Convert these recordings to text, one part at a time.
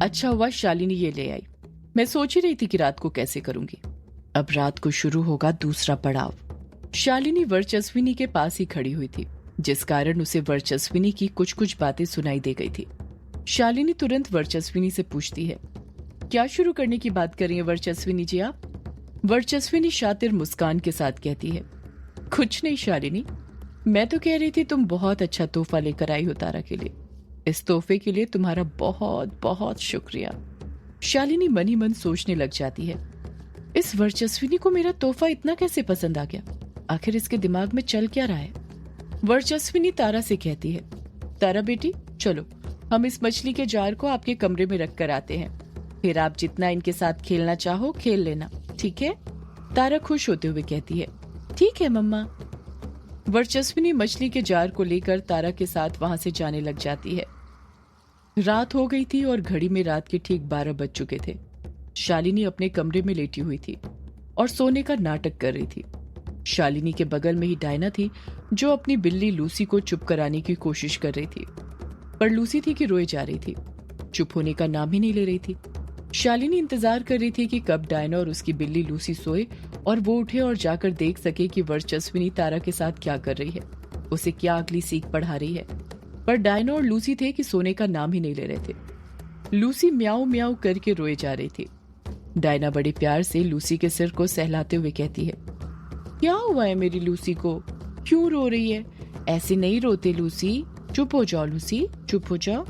अच्छा हुआ शालिनी ये ले आई। मैं सोच ही रही थी कि रात को कैसे करूंगी। अब रात को शुरू होगा दूसरा पड़ाव। शालिनी वर्चस्विनी के पास ही खड़ी हुई थी, जिस कारण उसे वर्चस्विनी की कुछ कुछ बातें सुनाई दे गई थी। शालिनी तुरंत वर्चस्विनी से पूछती है, क्या शुरू करने की बात कर रही है वर्चस्विनी जी आप? वर्चस्विनी शातिर मुस्कान के साथ कहती है, कुछ नहीं शालिनी, मैं तो कह रही थी तुम बहुत अच्छा तोहफा लेकर आई हो तारा के लिए। इस तोहफे के लिए तुम्हारा बहुत बहुत शुक्रिया। शालिनी मन ही मन सोचने लग जाती है, इस वर्चस्विनी को मेरा तोहफा इतना कैसे पसंद आ गया? आखिर इसके दिमाग में चल क्या रहा है? वर्चस्विनी तारा से कहती है, तारा बेटी चलो, हम इस मछली के जार को आपके कमरे में रख कर आते हैं, फिर आप जितना इनके साथ खेलना चाहो खेल लेना, ठीक है? तारा खुश होते हुए कहती है, ठीक है मम्मा। वर्चस्विनी मछली के जार को लेकर तारा के साथ वहां से जाने लग जाती है। रात हो गई थी और घड़ी में रात के ठीक 12 बज चुके थे। शालिनी अपने कमरे में लेटी हुई थी और सोने का नाटक कर रही थी। शालिनी के बगल में ही डायना थी, जो अपनी बिल्ली लूसी को चुप कराने की कोशिश कर रही थी, पर लूसी थी कि रोए जा रही थी, चुप होने का नाम ही नहीं ले रही थी। शालिनी इंतजार कर रही थी कि कब डायना और उसकी बिल्ली लूसी सोए और वो उठे और जाकर देख सके कि वर्चस्विनी तारा के साथ क्या कर रही है, उसे क्या अगली सीख पढ़ा रही है। पर डायना और लूसी थे कि सोने का नाम ही नहीं ले रहे थे। लूसी म्याऊ म्याऊ करके रोए जा रही थी। डायना बड़े प्यार से लूसी के सिर को सहलाते हुए कहती है, क्या हुआ है मेरी लूसी को? क्यों रो रही है? ऐसे नहीं रोते लूसी, चुप हो जाओ लूसी, चुप हो जाओ।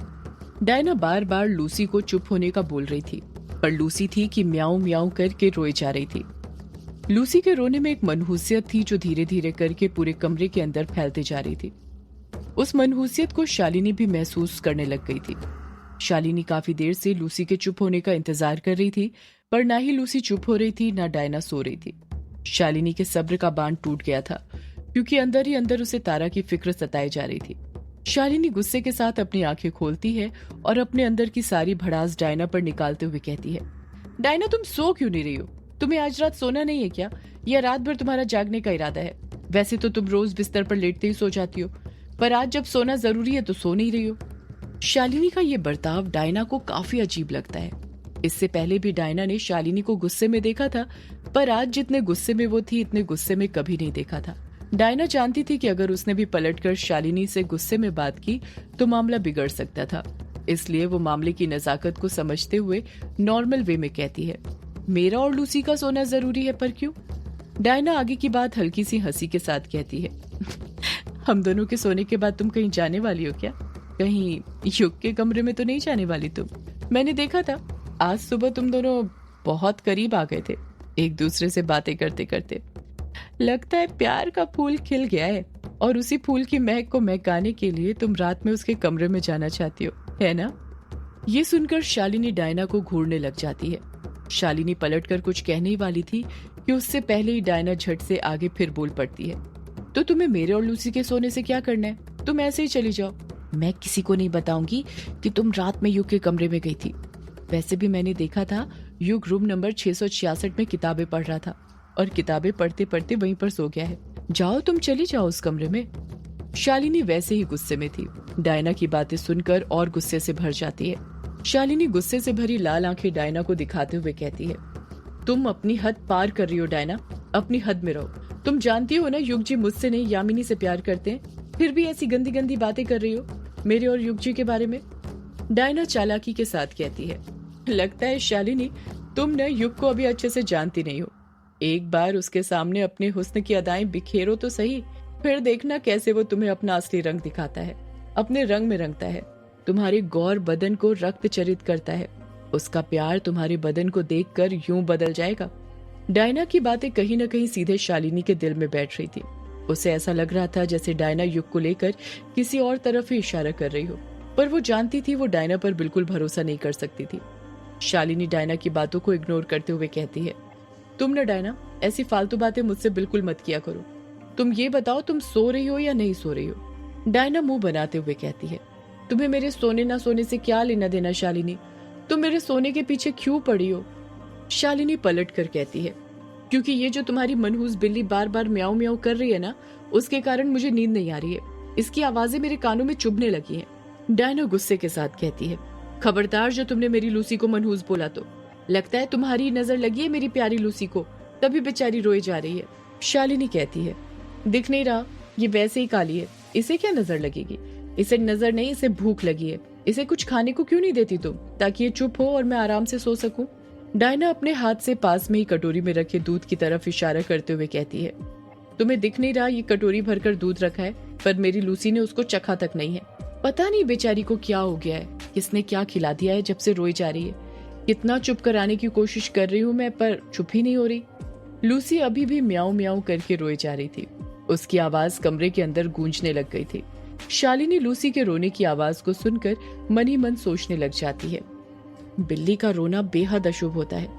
डायना बार बार लूसी को चुप होने का बोल रही थी, पर लूसी थी कि म्याऊ म्याऊ करके रोए जा रही थी। लूसी के रोने में एक मनहूसियत थी जो धीरे धीरे करके पूरे कमरे के अंदर फैलते जा रही थी। उस मनहूसियत को शालिनी भी महसूस करने लग गई थी। शालिनी काफी देर से लूसी के चुप होने का इंतजार कर रही थी, पर ना ही लूसी चुप हो रही थी, ना डायना सो रही थी। शालिनी के सब्र का बांध टूट गया था, क्योंकि अंदर ही अंदर उसे तारा की फिक्र सताई जा रही थी। शालिनी गुस्से के साथ अपनी आंखें खोलती है और अपने अंदर की सारी भड़ास डायना पर निकालते हुए कहती है, डायना तुम सो क्यों नहीं रही हो? तुम्हें आज रात सोना नहीं है क्या, या रात भर तुम्हारा जागने का इरादा है? वैसे तो तुम रोज बिस्तर पर लेटते ही सो जाती हो, पर आज जब सोना जरूरी है तो सो नहीं रही हो। शालिनी का ये बर्ताव डायना को काफी अजीब लगता है। इससे पहले भी डायना ने शालिनी को गुस्से में देखा था, पर आज जितने गुस्से में वो थी इतने गुस्से में कभी नहीं देखा था। डायना जानती थी कि अगर उसने भी पलटकर शालिनी से गुस्से में बात की तो मामला बिगड़ सकता था, इसलिए वो मामले की नजाकत को समझते हुए नॉर्मल वे में कहती है, मेरा और लूसी का सोना जरूरी है, पर क्यों? डायना आगे की बात हल्की सी हंसी के साथ कहती है, हम दोनों के सोने के बाद तुम कहीं जाने वाली हो क्या? कहीं युग के कमरे में तो नहीं जाने वाली तुम? मैंने देखा था आज सुबह तुम दोनों बहुत करीब आ गए थे एक दूसरे से बातें करते करते। लगता है प्यार का फूल खिल गया है और उसी फूल की महक को महकाने के लिए तुम रात में उसके कमरे में जाना चाहती हो, है ना? ये सुनकर शालिनी डायना को घूरने लग जाती है। शालिनी पलटकर कुछ कहने ही वाली थी कि उससे पहले ही डायना झट से आगे फिर बोल पड़ती है, तो तुम्हें मेरे और लूसी के सोने से क्या करना है? तुम ऐसे ही चली जाओ। मैं किसी को नहीं बताऊंगी कि तुम रात में युग के कमरे में गई थी। वैसे भी मैंने देखा था युग रूम नंबर 666 में किताबें पढ़ रहा था और किताबें पढ़ते पढ़ते वहीं पर सो गया है। जाओ तुम चली जाओ उस कमरे में। शालिनी वैसे ही गुस्से में थी। डायना की बातें सुनकर और गुस्से से भर जाती है। शालिनी गुस्से से भरी लाल आंखें डायना को दिखाते हुए कहती है, तुम अपनी हद पार कर रही हो डायना, अपनी हद में रहो। तुम जानती हो ना युग जी मुझसे नहीं यामिनी से प्यार करते हैं, फिर भी ऐसी गंदी गंदी बातें कर रही हो मेरे और युग जी के बारे में। डायना चालाकी के साथ कहती है, लगता है शालिनी तुम न युग को अभी अच्छे से जानती नहीं हो। एक बार उसके सामने अपने हुस्न की अदाएं बिखेरो तो सही, फिर देखना कैसे वो तुम्हें अपना असली रंग दिखाता है, अपने रंग में रंगता है, तुम्हारे गौर बदन को रक्त चरित करता है। उसका प्यार तुम्हारे बदन को देखकर यूं बदल जाएगा। डायना की बातें कहीं न कहीं सीधे शालिनी के दिल में बैठ रही थी। उसे ऐसा लग रहा था जैसे डायना युग को लेकर किसी और तरफ ही इशारा कर रही हो, पर वो जानती थी वो डायना पर बिल्कुल भरोसा नहीं कर सकती थी। शालिनी डायना की बातों को इग्नोर करते हुए कहती है, तुम न डायना ऐसी फालतू बातें मुझसे बिल्कुल मत किया करो। तुम ये बताओ तुम सो रही हो या नहीं सो रही हो? डायना मुंह बनाते हुए कहती है, तुम्हें मेरे सोने ना सोने से क्या लेना देना शालिनी? तुम मेरे सोने के पीछे क्यों पड़ी हो? शालिनी पलट कर कहती है, क्योंकि ये जो तुम्हारी मनहूस बिल्ली बार बार म्याऊ म्याऊ कर रही है ना, उसके कारण मुझे नींद नहीं आ रही है। इसकी आवाजें मेरे कानों में चुभने लगी हैं। डायना गुस्से के साथ कहती है, खबरदार जो तुमने मेरी लूसी को मनहूस बोला तो। लगता है तुम्हारी नजर लगी है मेरी प्यारी लूसी को, तभी बेचारी रोए जा रही है। शालिनी कहती है, दिख नहीं रहा, ये वैसे ही काली है, इसे क्या नजर लगेगी? इसे नजर नहीं, इसे भूख लगी है। इसे कुछ खाने को क्यों नहीं देती तुम, ताकि ये चुप हो और मैं आराम से सो सकूं? डायना अपने हाथ से पास में ही कटोरी में रखे दूध की तरफ इशारा करते हुए कहती है, तुम्हें दिख नहीं रहा ये कटोरी भरकर दूध रखा है, पर मेरी लूसी ने उसको चखा तक नहीं है। पता नहीं बेचारी को क्या हो गया है, किसने क्या खिला दिया है जब से रोई जा रही है। कितना चुप कराने की कोशिश कर रही हूँ मैं, पर चुप ही नहीं हो रही। लूसी अभी भी म्याऊं म्याऊं करके रोई जा रही थी। उसकी आवाज कमरे के अंदर गूंजने लग गई थी। शालिनी लूसी के रोने की आवाज को सुनकर मन ही मन सोचने लग जाती है, बिल्ली का रोना बेहद अशुभ होता है,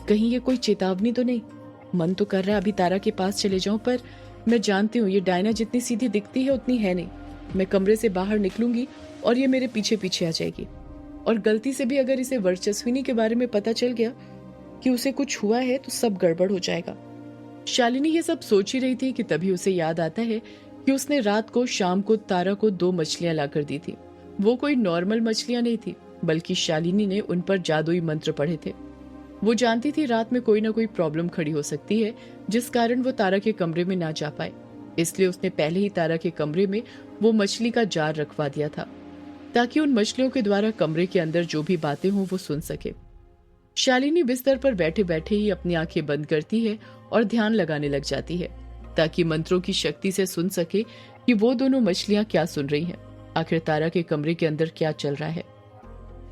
कहीं ये कोई चेतावनी तो नहीं। मन तो कर रहा है अभी तारा के पास चले जाऊं, पर मैं जानती हूँ ये डायना जितनी सीधी दिखती है उतनी है नहीं। मैं कमरे से बाहर निकलूंगी और ये मेरे पीछे पीछे आ जाएगी, और गलती से भी अगर इसे वर्चस्विनी के बारे में पता चल गया कि उसे कुछ हुआ है तो सब गड़बड़ हो जाएगा। शालिनी ये सब सोच ही रही थी कि तभी उसे याद आता है कि उसने रात को शाम को तारा को 2 मछलियां लाकर दी थी। वो कोई नॉर्मल मछलियां नहीं थी, बल्कि शालिनी ने उन पर जादुई मंत्र पढ़े थे। वो जानती थी रात में कोई ना कोई प्रॉब्लम खड़ी हो सकती है, जिस कारण वो तारा के कमरे में ना जा पाए। इसलिए उसने पहले ही तारा के कमरे में वो मछली का जार रखवा दिया था, ताकि उन मछलियों के द्वारा कमरे के अंदर जो भी बातें हों वो सुन सके। शालिनी बिस्तर पर बैठे बैठे ही अपनी आंखें बंद करती है और ध्यान लगाने लग जाती है, ताकि मंत्रों की शक्ति से सुन सके कि वो दोनों मछलियां क्या सुन रही हैं, आखिर तारा के कमरे के अंदर क्या चल रहा है।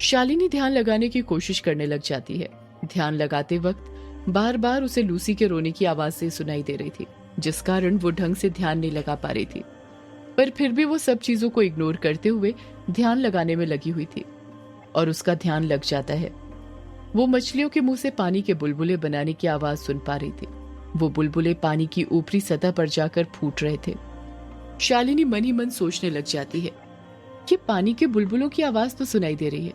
शालिनी ध्यान लगाने की कोशिश करने लग जाती है। ध्यान लगाते वक्त बार बार उसे लूसी के रोने की आवाज से सुनाई दे रही थी, जिस कारण वो ढंग से ध्यान नहीं लगा पा रही थी, पर फिर भी वो सब चीजों को इग्नोर करते हुए ध्यान लगाने में लगी हुई थी। और उसका ध्यान लग जाता है, वो मछलियों के मुंह से पानी के बुलबुले बनाने की आवाज सुन पा रही थी। वो बुलबुले पानी की ऊपरी सतह पर जाकर फूट रहे थे। शालिनी मन ही मन सोचने लग जाती है, ये पानी के बुलबुलों की आवाज तो सुनाई दे रही है,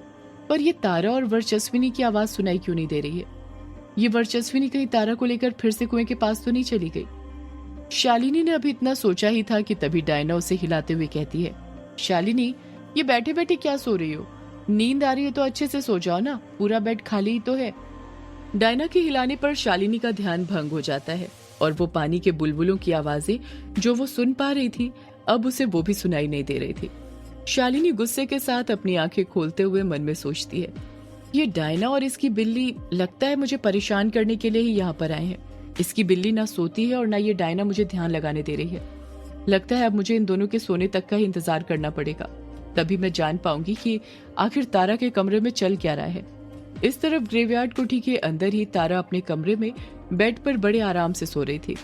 पर ये तारा और वर्चस्विनी की आवाज सुनाई क्यों नहीं दे रही है? ये वर्चस्विनी कहीं तारा को लेकर फिर से कुएं के पास तो नहीं चली गई? शालिनी ने अभी इतना सोचा ही था कि तभी डायना उसे हिलाते हुए कहती है, शालिनी, ये बैठे बैठे क्या सो रही हो? नींद आ रही है तो अच्छे से सो जाओ ना, पूरा बेड खाली ही तो है। डायना के हिलाने पर शालिनी का ध्यान भंग हो जाता है, और वो पानी के बुलबुलों की आवाजें जो वो सुन पा रही थी, अब उसे वो भी सुनाई नहीं दे रही थी। शालिनी गुस्से के साथ अपनी आंखें खोलते हुए मन में सोचती है, ये डायना और इसकी बिल्ली लगता है मुझे परेशान करने के लिए ही यहाँ पर आए हैं। इसकी बिल्ली ना सोती है और ना ये डायना मुझे ध्यान लगाने दे रही है। लगता है अब मुझे इन दोनों के सोने तक का ही इंतजार करना पड़ेगा, तभी मैं जान पाऊंगी कि आखिर तारा के कमरे में चल क्या रहा है। इस तरफ ग्रेवयार्ड कोठी के अंदर ही तारा अपने कमरे में बेड पर बड़े आराम से सो रही थी।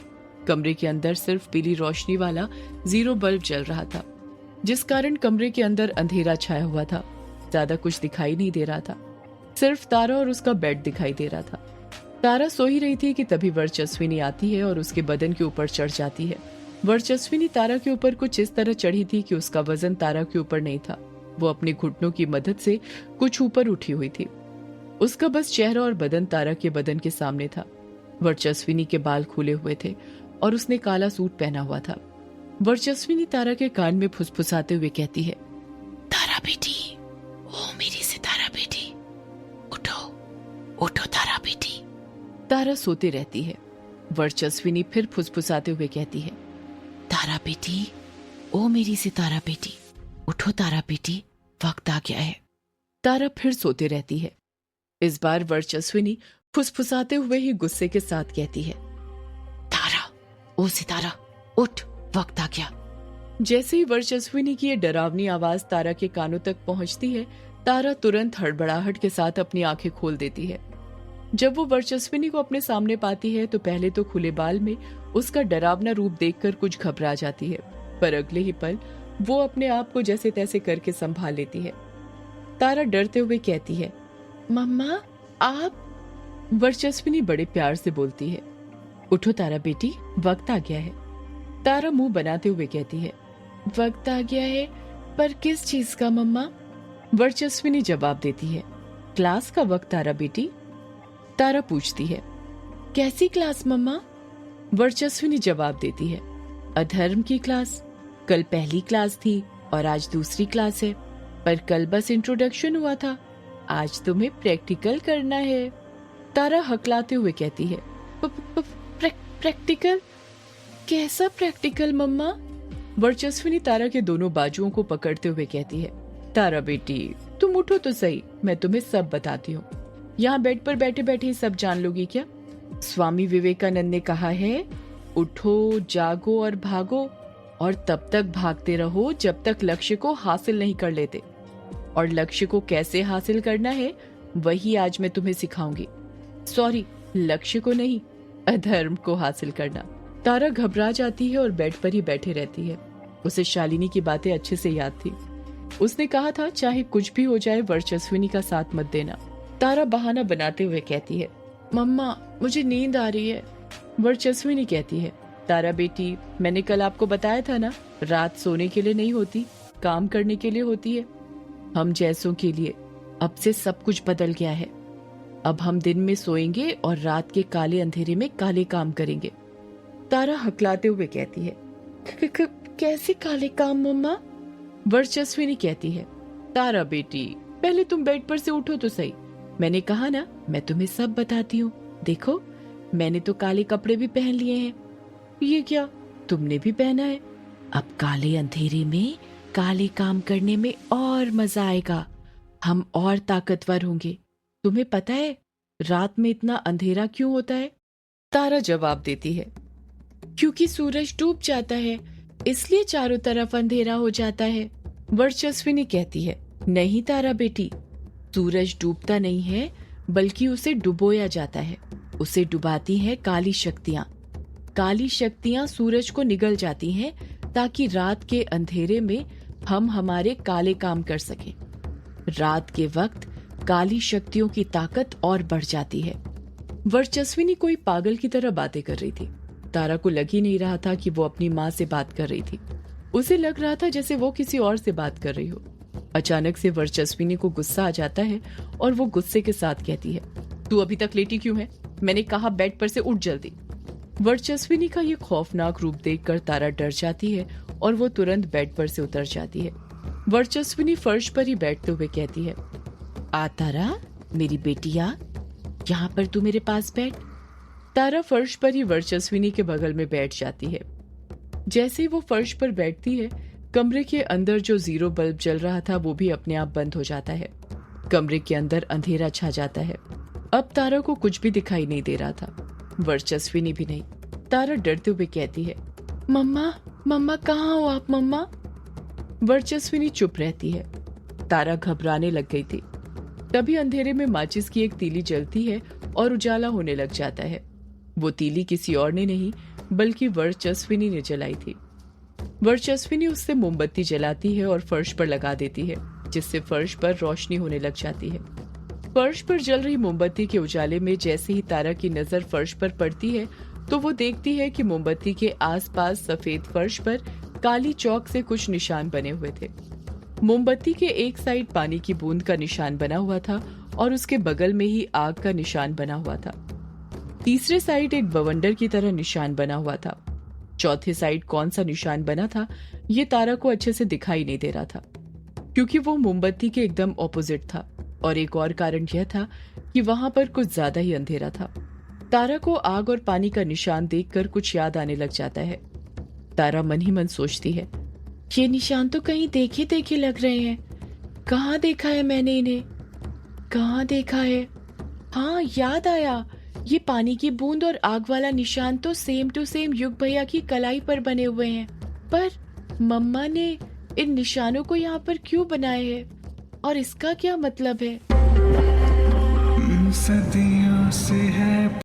कमरे के अंदर सिर्फ पीली रोशनी वाला 0 बल्ब जल रहा था, जिस कारण कमरे के अंदर अंधेरा छाया हुआ था। ज्यादा कुछ दिखाई नहीं दे रहा था, सिर्फ तारा और उसका बेड दिखाई दे रहा था। तारा सो ही रही थी कि तभी वर्चस्विनी आती है और उसके बदन के ऊपर चढ़ जाती है। वर्चस्विनी तारा के ऊपर कुछ इस तरह चढ़ी थी कि उसका वजन तारा के ऊपर नहीं था। वो अपने घुटनों की मदद से कुछ ऊपर उठी हुई थी। उसका बस चेहरा और बदन तारा के बदन के सामने था। वर्चस्विनी के बाल खुले हुए थे और उसने काला सूट पहना हुआ था। वर्चस्विनी तारा के कान में फुसफुसाते हुए कहती है, तारा बेटी, ओ मेरी सितारा बेटी, उठो उठो तारा बेटी। तारा सोती रहती है। वर्चस्विनी फिर फुसफुसाते हुए कहती है, तारा बेटी, ओ मेरी सितारा बेटी, उठो तारा बेटी, वक्त आ गया है। तारा फिर सोती रहती है। इस बार वर्चस्विनी फुसफुसाते हुए ही गुस्से के साथ कहती है, तारा, ओ सितारा, उठ, वक्त आ गया। जैसे ही वर्चस्विनी की ये डरावनी आवाज तारा के कानों तक पहुंचती है, तारा तुरंत हड़बड़ाहट के साथ अपनी आंखें खोल देती है। जब वो वर्चस्विनी को अपने सामने पाती है तो पहले तो खुले बाल में उसका डरावना रूप देखकर कुछ घबरा जाती है, पर अगले ही पल वो अपने आप को जैसे तैसे करके संभाल लेती है। तारा डरते हुए कहती है, मम्मा आप। वर्चस्विनी बड़े प्यार से बोलती है, उठो तारा बेटी, वक्त आ गया है। तारा मुंह बनाते हुए कहती है, वक्त आ गया है, पर किस चीज का मम्मा? वर्चस्विनी जवाब देती है, क्लास का वक्त तारा बेटी। तारा पूछती है, कैसी क्लास मम्मा? वर्चस्विनी जवाब देती है, अधर्म की क्लास। कल पहली क्लास थी और आज दूसरी क्लास है, पर कल बस इंट्रोडक्शन हुआ था, आज तुम्हें प्रैक्टिकल करना है। तारा हकलाते हुए कहती है, प्रैक्टिकल? कैसा प्रैक्टिकल मम्मा? वर्चस्विनी तारा के दोनों बाजुओं को पकड़ते हुए कहती है, तारा बेटी तुम उठो तो सही, मैं तुम्हें सब बताती हूँ। यहाँ बेड पर बैठे बैठे सब जान लोगी क्या? स्वामी विवेकानंद ने कहा है, उठो, जागो और भागो, और तब तक भागते रहो जब तक लक्ष्य को हासिल नहीं कर लेते। और लक्ष्य को कैसे हासिल करना है वही आज मैं तुम्हें सिखाऊंगी। सॉरी, लक्ष्य को नहीं, अधर्म को हासिल करना। तारा घबरा जाती है और बेड पर ही बैठे रहती है। उसे शालिनी की बातें अच्छे से याद थी। उसने कहा था चाहे कुछ भी हो जाए वर्चस्विनी का साथ मत देना। तारा बहाना बनाते हुए कहती है, मम्मा मुझे नींद आ रही है। वर्चस्विनी कहती है, तारा बेटी मैंने कल आपको बताया था ना, रात सोने के लिए नहीं होती, काम करने के लिए होती है। हम जैसों के लिए अब से सब कुछ बदल गया है। अब हम दिन में सोएंगे और रात के काले अंधेरे में काले काम करेंगे। तारा हकलाते हुए कहती है, कैसे काले काम मम्मा? वर्चस्विनी कहती है, तारा बेटी पहले तुम बेड पर से उठो तो सही। मैंने कहा ना मैं तुम्हें सब बताती हूँ। देखो मैंने तो काले कपड़े भी पहन लिए हैं। ये क्या, तुमने भी पहना है? अब काले अंधेरे में काले काम करने में और मजा आएगा। हम और ताकतवर होंगे। तुम्हें पता है रात में इतना अंधेरा क्यों होता है? तारा जवाब देती है, क्योंकि सूरज डूब जाता है, इसलिए चारों तरफ अंधेरा हो जाता है। वर्चस्विनी कहती है, नहीं तारा बेटी, सूरज डूबता नहीं है बल्कि उसे डुबोया जाता है। उसे डुबाती हैं काली शक्तियाँ। काली शक्तियाँ सूरज को निगल जाती हैं ताकि रात के अंधेरे में हम हमारे काले काम कर सकें। रात के वक्त काली शक्तियों की ताकत और बढ़ जाती है। वर्चस्विनी कोई पागल की तरह बातें कर रही थी। तारा को लग ही नहीं रहा था कि वो अपनी माँ से बात कर रही थी। उसे लग रहा था जैसे वो किसी और से बात कर रही हो। अचानक से वर्चस्विनी को गुस्सा आ जाता है और वो गुस्से के साथ कहती है, तू अभी तक लेटी क्यों है? मैंने कहा बेड पर से उठ जल्दी। वर्चस्विनी का ये खौफनाक रूप देखकर तारा डर जाती है और वो तुरंत बेड पर से उतर जाती है। वर्चस्विनी फर्श पर ही बैठते हुए कहती है, आ तारा मेरी बेटिया, यहाँ पर तू मेरे पास बैठ। तारा फर्श पर ही वर्चस्विनी के बगल में बैठ जाती है। जैसे ही वो फर्श पर बैठती है, कमरे के अंदर जो जीरो बल्ब जल रहा था वो भी अपने आप बंद हो जाता है। कमरे के अंदर अंधेरा छा जाता है। अब तारा को कुछ भी दिखाई नहीं दे रहा था, वर्चस्विनी भी नहीं। तारा डरते हुए कहती है, मम्मा मम्मा कहाँ हो आप मम्मा? वर्चस्विनी चुप रहती है। तारा घबराने लग गई थी। तभी अंधेरे में माचिस की एक तीली जलती है और उजाला होने लग जाता है। वो तीली किसी और ने नहीं बल्कि वर्चस्विनी ने जलाई थी। वर्चस्विनी उससे मोमबत्ती जलाती है और फर्श पर लगा देती है, जिससे फर्श पर रोशनी होने लग जाती है। फर्श पर जल रही मोमबत्ती के उजाले में जैसे ही तारा की नजर फर्श पर पड़ती है तो वो देखती है कि मोमबत्ती के आसपास सफेद फर्श पर काली चौक से कुछ निशान बने हुए थे। मोमबत्ती के एक साइड पानी की बूंद का निशान बना हुआ था और उसके बगल में ही आग का निशान बना हुआ था। तीसरे साइड एक बवंडर की तरह निशान बना हुआ था। चौथे साइड कौन सा निशान बना था ये तारा को अच्छे से दिखाई नहीं दे रहा था, क्योंकि वो मोमबत्ती के एकदम ऑपोजिट था। और एक और कारण यह था कि वहां पर कुछ ज्यादा ही अंधेरा था। तारा को आग और पानी का निशान देखकर कुछ याद आने लग जाता है। तारा मन ही मन सोचती है, ये निशान तो कहीं देखे देखे लग रहे हैं। कहाँ देखा है मैंने इन्हें? कहाँ देखा है? हाँ याद आया, ये पानी की बूंद और आग वाला निशान तो सेम टू सेम युग भैया की कलाई पर बने हुए हैं। पर मम्मा ने इन निशानों को यहाँ पर क्यों बनाए है और इसका क्या मतलब है? सदियों से है